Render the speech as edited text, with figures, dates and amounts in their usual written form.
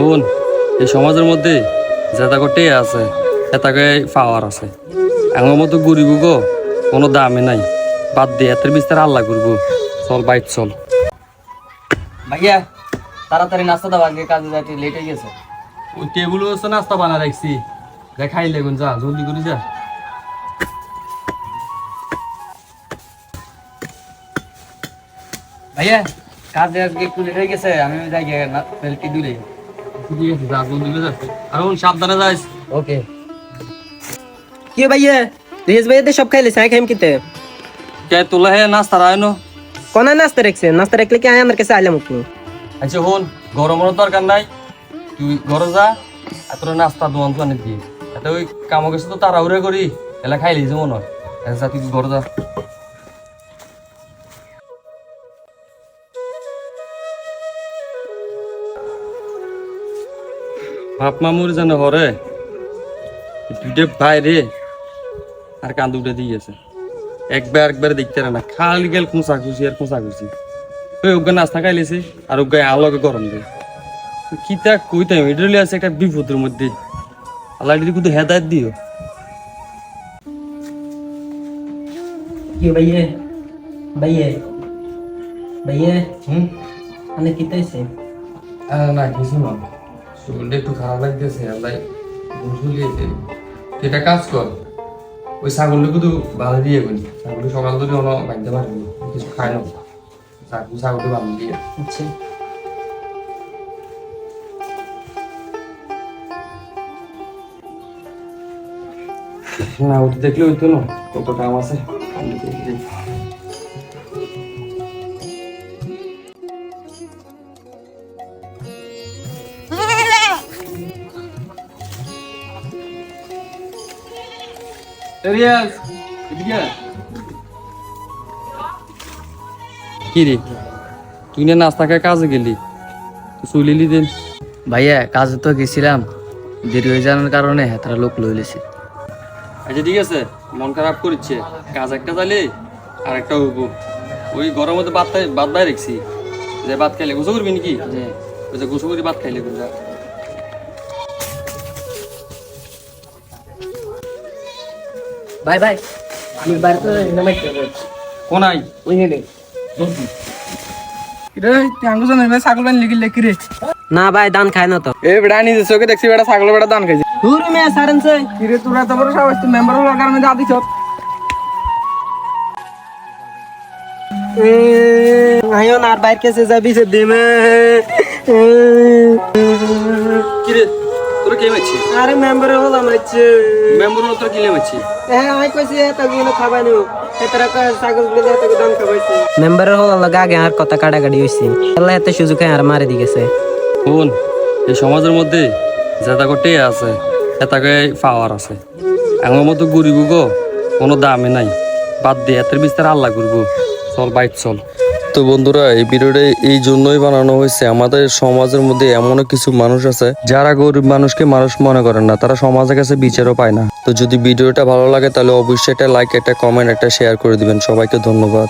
শুন, এই সমাজের মধ্যে যেটা করতে আছে এটাকে পাওয়ার আছে। আমার মতো গরিব গো কোনো দামে নাই। বাদ দিয়ে এতের বিস্তার আল্লাহ করবো। চল বাইক চল। ভাইয়া তাড়াতাড়ি নাস্তা দাও, আগে কাজে যাইতে লেট হয়ে গেছে। ওই টেবিল হচ্ছে নাস্তা বানা রাখছি, খাই লেগুন যা জলদি করে যা। ভাইয়া কাজে আজকে একটু লেট হয়ে গেছে, আমি যাই গিয়ে টি দূরে। ঠিক আছে যা জলদি করে যা। আর সাবধানে যাইস। ওকে। কি ভাইয়া রিয়াজ ভাইয়া সব খাইলে চাই খাইম কিতে কে তোলা হে নাস্তা রায়নো? কোন নাস্তা রাখছেন? নাস্তা রাখলে কি আমার কাছে আইলাম আপনি? আচ্ছা হন, গরমের দরকার নাই, তুই ঘরে যা। এত নাস্তা দোয়ান তো আনি দিয়ে এত ওই কাম গেছে তো তাড়াহুড়া করি এলা খাইলি যেমন নয়। যা তুই ঘরে যা। বাপ মামুর জানে হরে দুইটা ভাই রে আর কান দুটো দিয়েছে একবার দেখতে না, খালি গেল খুঁচা খুঁচি আর খুঁচা খুঁচি। ওই ওকে নাস্তা খাইলেছে আর ওকে আলোকে গরম দেয়। কি তা কইতাম এটা আছে একটা বিপদের মধ্যে। আল্লাহ যদি কিন্তু হেদায়ত দিও। কি ভাইয়া ভাইয়া ভাইয়া মানে কি তাইছে? না কিছু না, শরীরটা একটু খারাপ লাগতেছে। আল্লাহ বুঝলিয়েছে, তুই একটা কাজ কর, ওই ছাগলটা কিন্তু ভালো দিয়ে করি। ছাগলটা সকাল ধরে অন্য বাঁধতে পারবি, কিছু খাই না। ছাগলটা ভালো দিয়ে আচ্ছা না, ওটা দেখলে হইতো না, কত কাম আছে। কি রে তুই না নাস্তা খায় কাজে গেলি, চলিলি দেন? ভাইয়া কাজে তো গেছিলাম, দেরি হয়ে যাওয়ার কারণে হেতারা লোক লইলেছে। আচ্ছা ঠিক আছে, মন খারাপ করছে। কাজ একটা চাইলে আর একটা হইব। ওই গরমের মধ্যে ভাত বাই রেখছি, যে ভাত খাইলে গোসল করবি নাকি? ওই যে গোসল করে ভাত খাইলে যা। ভাই ভাই আমি বাড়িতে নামাই কোনাই ওই হেডে ছাগল বান লিখি লেখি রে না ভাই দান খায় না তো। এ বেড়া নিজে চোখে দেখছি বেড়া ছাগল বেড়া দান খাইছে। দূর মে সারেন সে কিরে তোরা তো বড় সাহস, তুই মেম্বার হওয়ার কারণে যা দিছ। আয়ো না আর বাইর কেসে যাবি সে দিমে। কি রে তোরা কে মারছি? আরে মেম্বার হলাম আছে মেম্বর তোরা কিলে মারছি? হ্যাঁ আমি কইছি এত গুলো খাবাই নিও এতরা কয় ছাগল গুলো এত দাম খাবাইছি। মেম্বার হল লাগা আগে আর কথা কাটাকাটি হইছে, আল্লাহ এত সুযোগ আর মারে দি গেছে। শোন, এই সমাজের মধ্যে যেটা করতে আছে এটাকে পাওয়ার আছে। আমার মতো গরিব গো কোনো দামে নাই। বাদ দিয়ে এতের বিস্তার আল্লাহ করবো। চল বাইক চল। তো বন্ধুরা, এই ভিডিওটা এই জন্যই বানানো হয়েছে, আমাদের সমাজের মধ্যে এমনও কিছু মানুষ আছে যারা গরিব মানুষকে মানুষ মনে করেন না, তারা সমাজের কাছে বিচারও পায় না। তো যদি ভিডিওটা ভালো লাগে তাহলে অবশ্যই একটা লাইক, একটা কমেন্ট, একটা শেয়ার করে দিবেন। সবাইকে ধন্যবাদ।